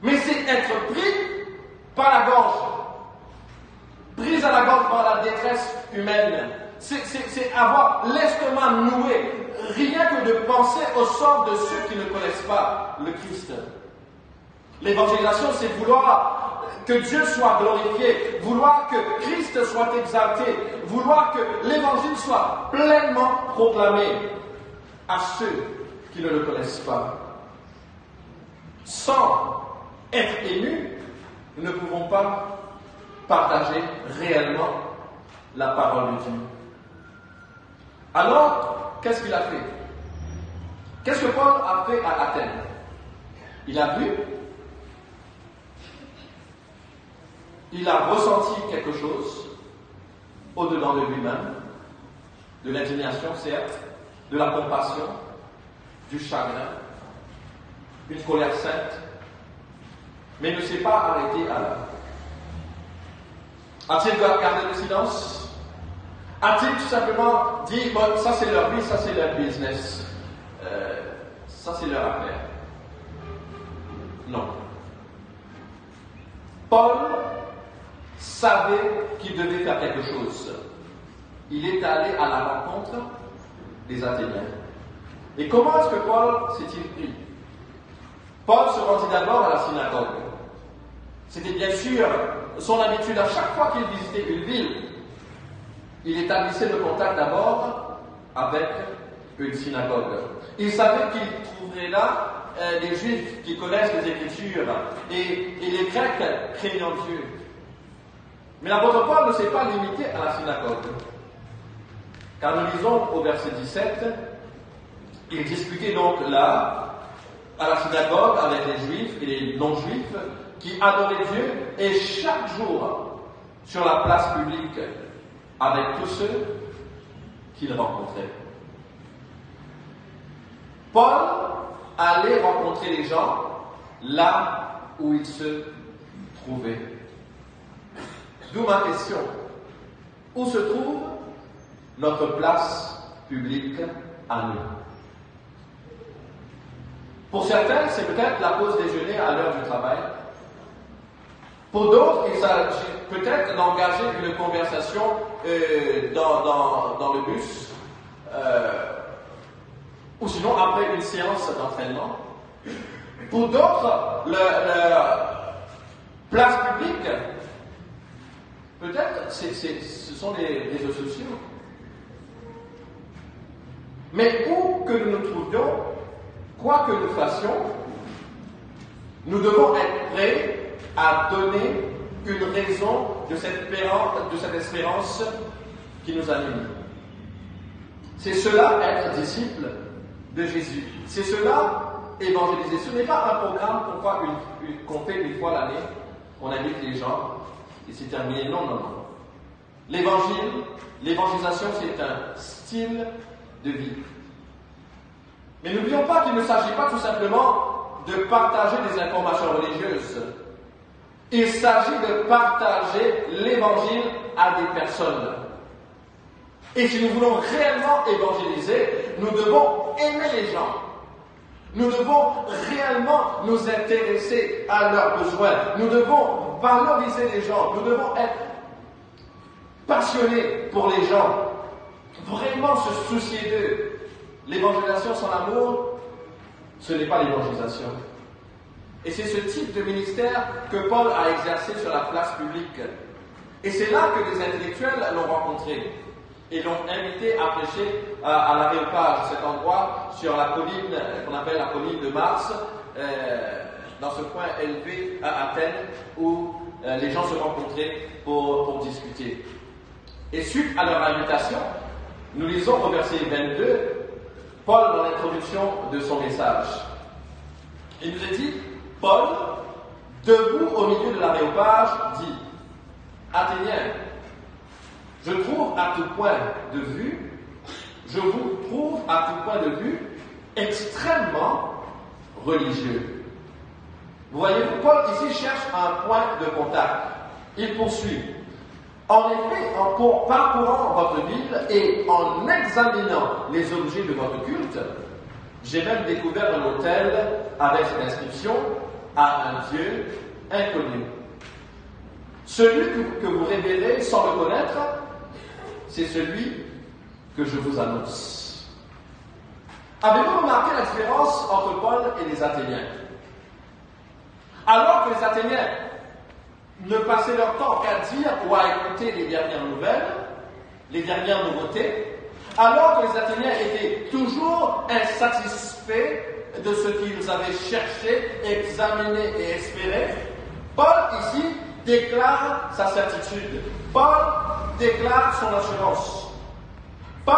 Speaker 5: mais c'est être pris par la gorge, prise à la gorge par la détresse humaine. C'est avoir l'estomac noué, rien que de penser au sort de ceux qui ne connaissent pas le Christ. L'évangélisation, c'est vouloir que Dieu soit glorifié, vouloir que Christ soit exalté, vouloir que l'évangile soit pleinement proclamé à ceux qui ne le connaissent pas. Sans être émus, nous ne pouvons pas partager réellement la parole de Dieu. Alors, qu'est-ce qu'il a fait? Qu'est-ce que Paul a fait à Athènes? Il a vu, il a ressenti quelque chose au-dedans de lui-même, de l'indignation, certes, de la compassion, du chagrin, une colère sainte, mais ne s'est pas arrêté à là. A-t-il gardé le silence? A-t-il tout simplement dit, bon, ça c'est leur vie, ça c'est leur business, ça c'est leur affaire? Non. Paul savait qu'il devait faire quelque chose. Il est allé à la rencontre des Athéniens. Et comment est-ce que Paul s'est-il pris? Paul se rendit d'abord à la synagogue. C'était bien sûr son habitude à chaque fois qu'il visitait une ville. Il établissait le contact d'abord avec une synagogue. Il savait qu'il trouverait là des Juifs qui connaissent les Écritures et les Grecs craignant Dieu. Mais l'apôtre Paul ne s'est pas limité à la synagogue. Car nous lisons au verset 17, il discutait donc là, à la synagogue, avec les Juifs et les non-Juifs qui adoraient Dieu, et chaque jour, sur la place publique, avec tous ceux qu'il rencontrait. Paul allait rencontrer les gens là où ils se trouvaient. D'où ma question. Où se trouve notre place publique à nous? Pour certains, c'est peut-être la pause déjeuner à l'heure du travail. Pour d'autres, il s'agit peut-être d'engager une conversation dans le bus, ou sinon après une séance d'entraînement. Pour d'autres, place publique, peut-être ce sont les réseaux sociaux. Mais où que nous nous trouvions, quoi que nous fassions, nous devons être prêts à donner une raison de cette espérance qui nous anime. C'est cela être disciple de Jésus. C'est cela évangéliser. Ce n'est pas un programme qu'on fait une fois l'année, on invite les gens et c'est terminé. Non, non, non. L'évangélisation, c'est un style de vie. Mais n'oublions pas qu'il ne s'agit pas tout simplement de partager des informations religieuses. Il s'agit de partager l'évangile à des personnes. Et si nous voulons réellement évangéliser, nous devons aimer les gens. Nous devons réellement nous intéresser à leurs besoins. Nous devons valoriser les gens. Nous devons être passionnés pour les gens. Vraiment se soucier d'eux. L'évangélisation sans l'amour, ce n'est pas l'évangélisation. Et c'est ce type de ministère que Paul a exercé sur la place publique. Et c'est là que les intellectuels l'ont rencontré et l'ont invité à prêcher à l'Aréopage, cet endroit sur la colline qu'on appelle la colline de Mars, dans ce point élevé à Athènes où les gens se rencontraient pour discuter. Et suite à leur invitation, nous lisons au verset 22, Paul dans l'introduction de son message. Il nous est dit, Paul, debout au milieu de l'Aréopage, dit, Athéniens, je trouve à tout point de vue, je vous trouve à tout point de vue extrêmement religieux. Vous voyez, Paul ici cherche un point de contact. Il poursuit. En effet, en parcourant votre ville et en examinant les objets de votre culte, j'ai même découvert un autel avec cette inscription à un Dieu inconnu. Celui que vous révérez sans le connaître, c'est celui que je vous annonce. Avez-vous remarqué la différence entre Paul et les Athéniens? Alors que les Athéniens ne passaient leur temps qu'à dire ou à écouter les dernières nouvelles, les dernières nouveautés, alors que les Athéniens étaient toujours insatisfaits de ce qu'ils avaient cherché, examiné et espéré, Paul ici déclare sa certitude. Paul déclare son assurance. Paul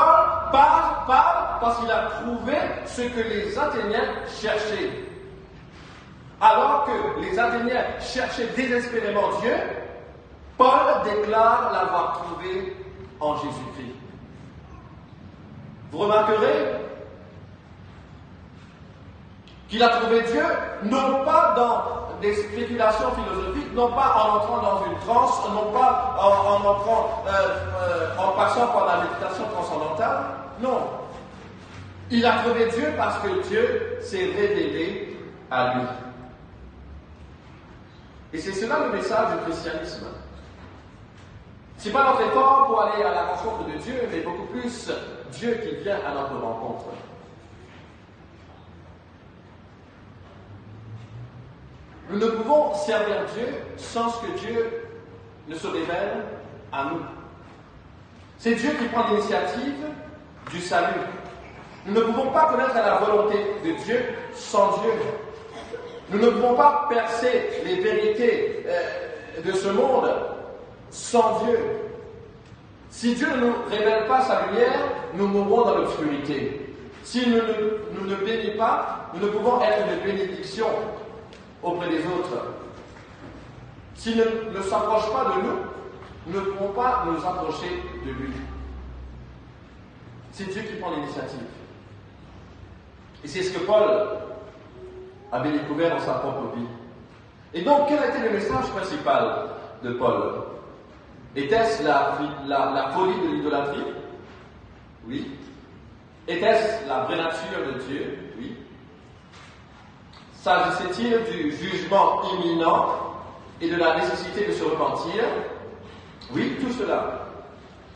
Speaker 5: parle parce qu'il a trouvé ce que les Athéniens cherchaient. Alors que les Athéniens cherchaient désespérément Dieu, Paul déclare l'avoir trouvé en Jésus-Christ. Vous remarquerez qu'il a trouvé Dieu non pas dans des spéculations philosophiques, non pas en entrant dans une transe, non pas en passant par la méditation transcendantale, non. Il a trouvé Dieu parce que Dieu s'est révélé à lui. Et c'est cela le message du christianisme. Ce n'est pas notre effort pour aller à la rencontre de Dieu, mais beaucoup plus Dieu qui vient à notre rencontre. Nous ne pouvons servir Dieu sans que Dieu ne se révèle à nous. C'est Dieu qui prend l'initiative du salut. Nous ne pouvons pas connaître la volonté de Dieu sans Dieu. Nous ne pouvons pas percer les vérités de ce monde sans Dieu. Si Dieu ne nous révèle pas sa lumière, nous mourrons dans l'obscurité. S'il ne nous bénit pas, nous ne pouvons être une bénédiction auprès des autres. S'il ne s'approche pas de nous, nous ne pouvons pas nous approcher de lui. C'est Dieu qui prend l'initiative. Et c'est ce que Paul avait découvert dans sa propre vie. Et donc, quel a été le message principal de Paul? Était-ce la folie de l'idolâtrie? Oui. Était-ce la vraie nature de Dieu? Oui. S'agissait-il du jugement imminent et de la nécessité de se repentir? Oui, tout cela.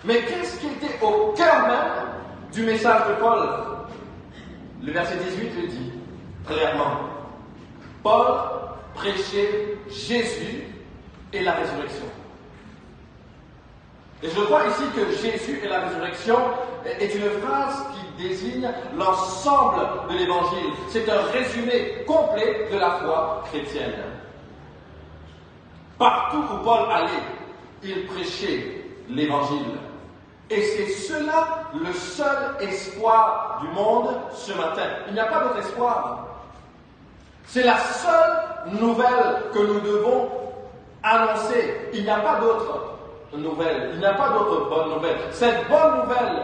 Speaker 5: Mais qu'est-ce qui était au cœur même du message de Paul? Le verset 18 le dit clairement. Paul prêchait Jésus et la résurrection. Et je crois ici que Jésus et la résurrection est une phrase qui désigne l'ensemble de l'Évangile. C'est un résumé complet de la foi chrétienne. Partout où Paul allait, il prêchait l'Évangile. Et c'est cela le seul espoir du monde ce matin. Il n'y a pas d'autre espoir. C'est la seule nouvelle que nous devons annoncer. Il n'y a pas d'autre nouvelle. Il n'y a pas d'autre bonne nouvelle. Cette bonne nouvelle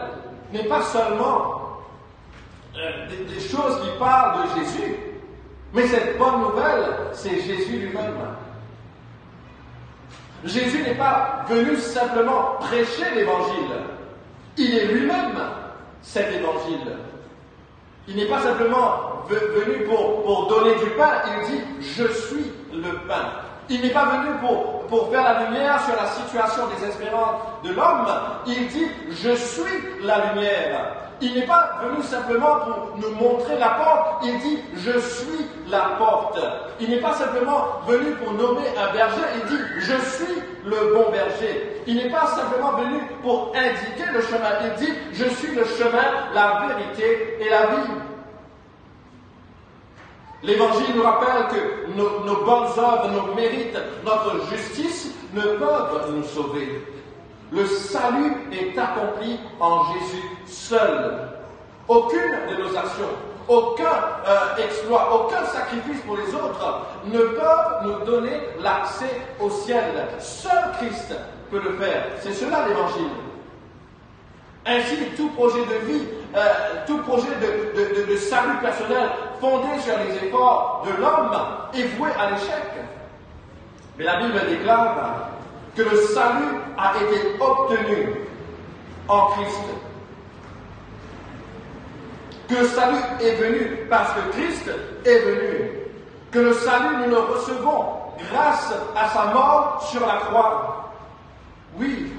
Speaker 5: n'est pas seulement des choses qui parlent de Jésus, mais cette bonne nouvelle, c'est Jésus lui-même. Jésus n'est pas venu simplement prêcher l'Évangile, Il est lui-même cet évangile. Il n'est pas simplement venu pour donner du pain, il dit « je suis le pain ». Il n'est pas venu pour faire la lumière sur la situation désespérante de l'homme, il dit « je suis la lumière ». Il n'est pas venu simplement pour nous montrer la porte, il dit « je suis la porte ». Il n'est pas simplement venu pour nommer un berger, il dit « je suis le bon berger ». Il n'est pas simplement venu pour indiquer le chemin, il dit « je suis le chemin, la vérité et la vie ». L'Évangile nous rappelle que nos bonnes œuvres, nos mérites, notre justice ne peuvent nous sauver. Le salut est accompli en Jésus seul. Aucune de nos actions, aucun exploit, aucun sacrifice pour les autres ne peuvent nous donner l'accès au ciel. Seul Christ peut le faire. C'est cela l'Évangile. Ainsi, tout projet de vie, tout projet de salut personnel fondé sur les efforts de l'homme est voué à l'échec. Mais la Bible déclare que le salut a été obtenu en Christ. Que le salut est venu parce que Christ est venu. Que le salut, nous le recevons grâce à sa mort sur la croix. Oui,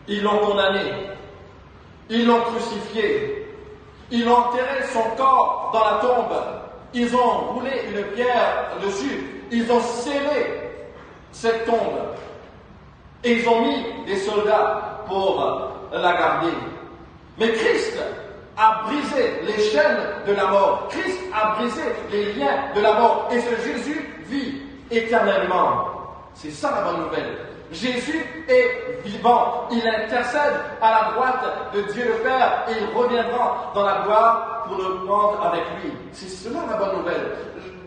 Speaker 5: ils l'ont condamné, ils l'ont crucifié, ils ont enterré son corps dans la tombe, ils ont roulé une pierre dessus, ils ont scellé cette tombe et ils ont mis des soldats pour la garder. Mais Christ a brisé les chaînes de la mort, Christ a brisé les liens de la mort et ce Jésus vit éternellement. C'est ça la bonne nouvelle. Jésus est vivant, il intercède à la droite de Dieu le Père et il reviendra dans la gloire pour nous prendre avec lui. C'est cela la bonne nouvelle.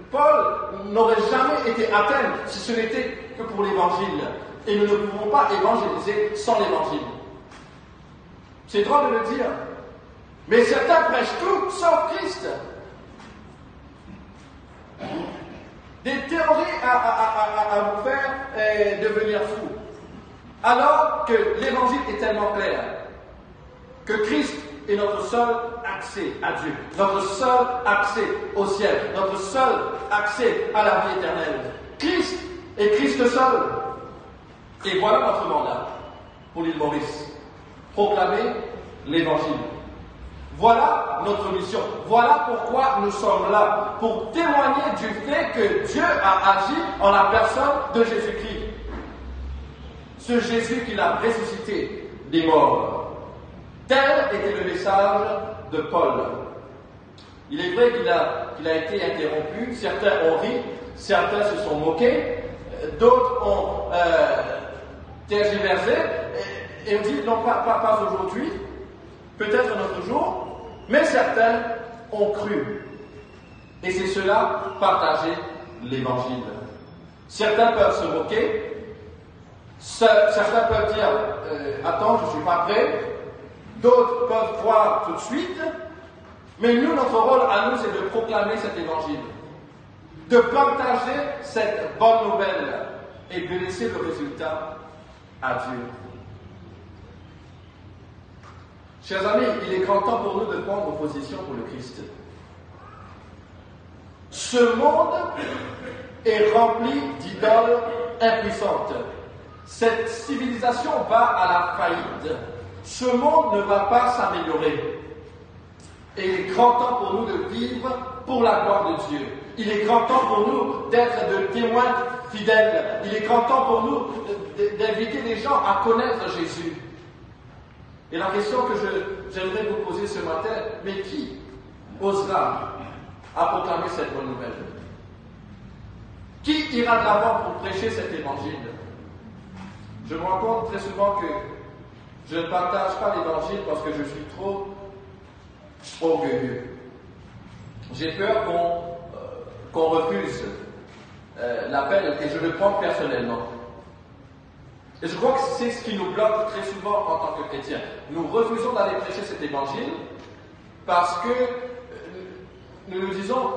Speaker 5: Paul n'aurait jamais été à Athènes si ce n'était que pour l'évangile. Et nous ne pouvons pas évangéliser sans l'évangile. C'est drôle de le dire. Mais certains prêchent tout sauf Christ. Des théories à vous faire devenir fou. Alors que l'évangile est tellement clair que Christ est notre seul accès à Dieu, notre seul accès au ciel, notre seul accès à la vie éternelle. Christ et Christ seul. Et voilà notre mandat pour l'île Maurice. Proclamer l'évangile. Voilà notre mission. Voilà pourquoi nous sommes là. Pour témoigner du fait que Dieu a agi en la personne de Jésus-Christ. Ce Jésus qu'il a ressuscité des morts. Tel était le message de Paul. Il est vrai qu'il a été interrompu. Certains ont ri, certains se sont moqués, d'autres ont tergiversé et ont dit non, pas aujourd'hui, peut-être un autre jour, mais certains ont cru. Et c'est cela, partager l'évangile. Certains peuvent se moquer, certains peuvent dire attends, je ne suis pas prêt, d'autres peuvent croire tout de suite, mais nous, notre rôle à nous, c'est de proclamer cet évangile, de partager cette bonne nouvelle et de laisser le résultat à Dieu. Chers amis, il est grand temps pour nous de prendre position pour le Christ. Ce monde est rempli d'idoles impuissantes. Cette civilisation va à la faillite. Ce monde ne va pas s'améliorer. Et il est grand temps pour nous de vivre pour la gloire de Dieu. Il est grand temps pour nous d'être de témoins fidèles. Il est grand temps pour nous d'inviter les gens à connaître Jésus. Et la question que j'aimerais vous poser ce matin, mais qui osera à proclamer cette bonne nouvelle? Qui ira de l'avant pour prêcher cet évangile? Je me rends compte très souvent que je ne partage pas l'évangile parce que je suis trop orgueilleux. J'ai peur qu'on refuse l'appel et je le prends personnellement. Et je crois que c'est ce qui nous bloque très souvent en tant que chrétiens. Nous refusons d'aller prêcher cet évangile parce que nous nous disons,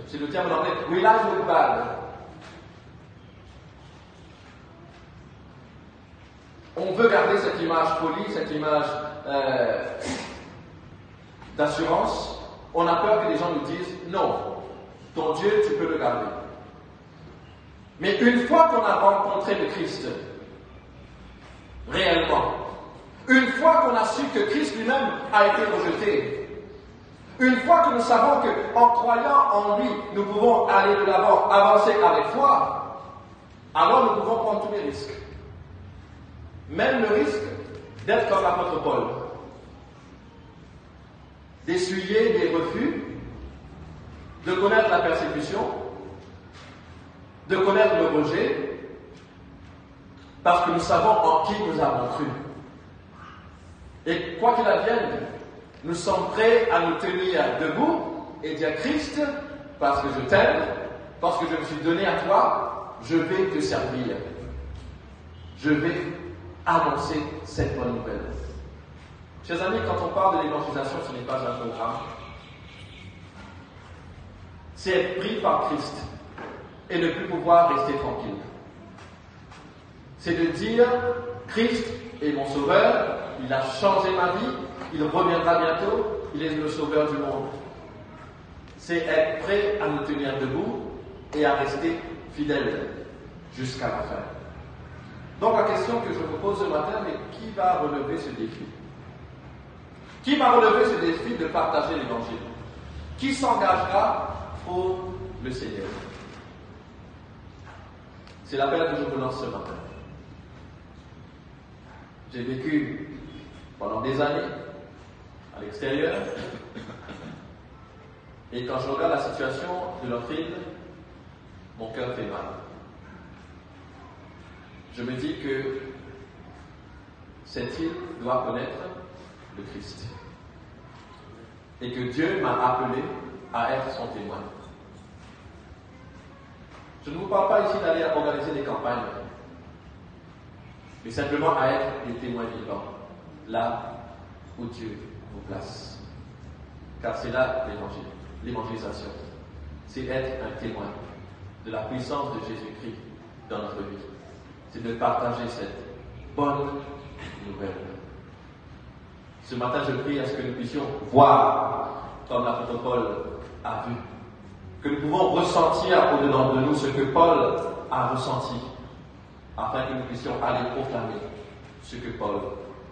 Speaker 5: c'est le terme en anglais, we like to look bad. On veut garder cette image polie, cette image d'assurance. On a peur que les gens nous disent non, ton Dieu, tu peux le garder. Mais une fois qu'on a rencontré le Christ, réellement, une fois qu'on a su que Christ lui-même a été rejeté, une fois que nous savons qu'en croyant en lui, nous pouvons aller de l'avant, avancer avec foi, alors nous pouvons prendre tous les risques. Même le risque d'être comme l'apôtre Paul, d'essuyer des refus, de connaître la persécution, de connaître le rejet, parce que nous savons en qui nous avons cru. Et quoi qu'il advienne, nous sommes prêts à nous tenir debout et dire Christ, parce que je t'aime, parce que je me suis donné à toi, je vais te servir. Je vais annoncer cette bonne nouvelle. Chers amis, quand on parle de l'évangélisation, ce n'est pas un programme. C'est être pris par Christ et ne plus pouvoir rester tranquille. C'est de dire, Christ est mon sauveur, il a changé ma vie, il reviendra bientôt, il est le sauveur du monde. C'est être prêt à nous tenir debout et à rester fidèle jusqu'à la fin. Donc la question que je vous pose ce matin, mais qui va relever ce défi? Qui va relever ce défi de partager l'évangile? Qui s'engagera pour le Seigneur? C'est l'appel que je vous lance ce matin. J'ai vécu pendant des années à l'extérieur, et quand je regarde la situation de notre île, mon cœur fait mal. Je me dis que cette île doit connaître le Christ. Et que Dieu m'a appelé à être son témoin. Je ne vous parle pas ici d'aller organiser des campagnes, mais simplement à être des témoins vivants, là où Dieu vous place. Car c'est là l'évangile, l'évangélisation. C'est être un témoin de la puissance de Jésus-Christ dans notre vie. C'est de partager cette bonne nouvelle. Ce matin, je prie à ce que nous puissions voir, comme l'apôtre Paul a vu, que nous pouvons ressentir au-dedans de nous ce que Paul a ressenti, afin que nous puissions aller proclamer ce que Paul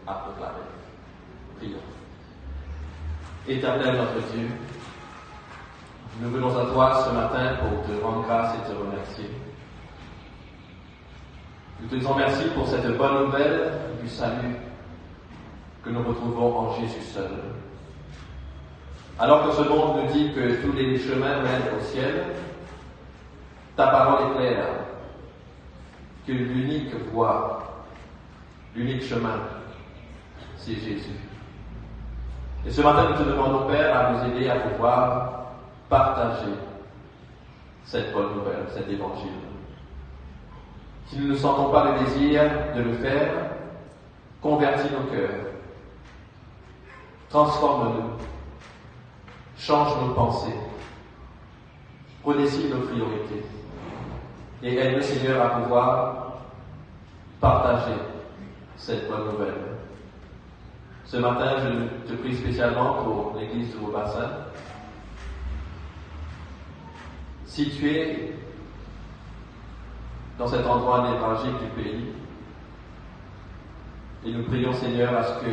Speaker 5: a proclamé. Prions. Éternel notre Dieu, nous venons à toi ce matin pour te rendre grâce et te remercier. Nous te disons merci pour cette bonne nouvelle du salut que nous retrouvons en Jésus seul. Alors que ce monde nous dit que tous les chemins mènent au ciel, ta parole est claire, que l'unique voie, l'unique chemin, c'est Jésus. Et ce matin, nous te demandons, Père, à nous aider à pouvoir partager cette bonne nouvelle, cet évangile. Si nous ne sentons pas le désir de le faire, convertis nos cœurs, transforme-nous, change nos pensées, redessine nos priorités et aide le Seigneur à pouvoir partager cette bonne nouvelle. Ce matin, je te prie spécialement pour l'église de Beaubassin, située dans cet endroit névralgique du pays. Et nous prions, Seigneur, à ce que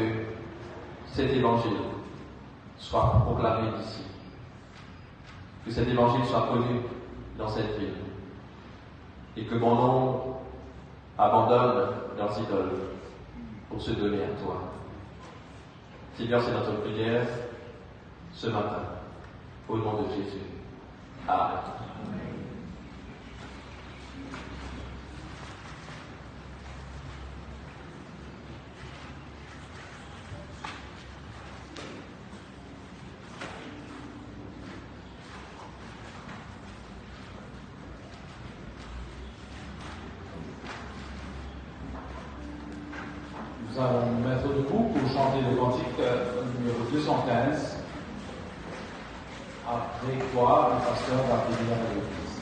Speaker 5: cet évangile soit proclamé d'ici. Que cet évangile soit connu dans cette ville. Et que bon nombre abandonnent leurs idoles pour se donner à toi. Seigneur, c'est notre prière ce matin. Au nom de Jésus. Amen.
Speaker 3: Nous allons nous mettre debout pour chanter le cantique numéro 215. Après quoi, le pasteur va bénir l'église.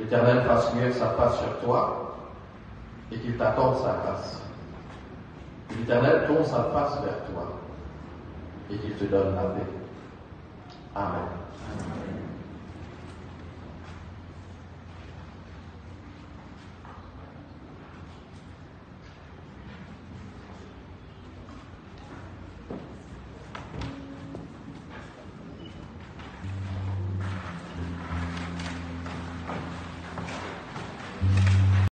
Speaker 5: l'Éternel fasse luire sa face sur toi et qu'il t'accorde sa grâce. Que l'Éternel tourne sa face vers toi et qu'il te donne la paix. Amen.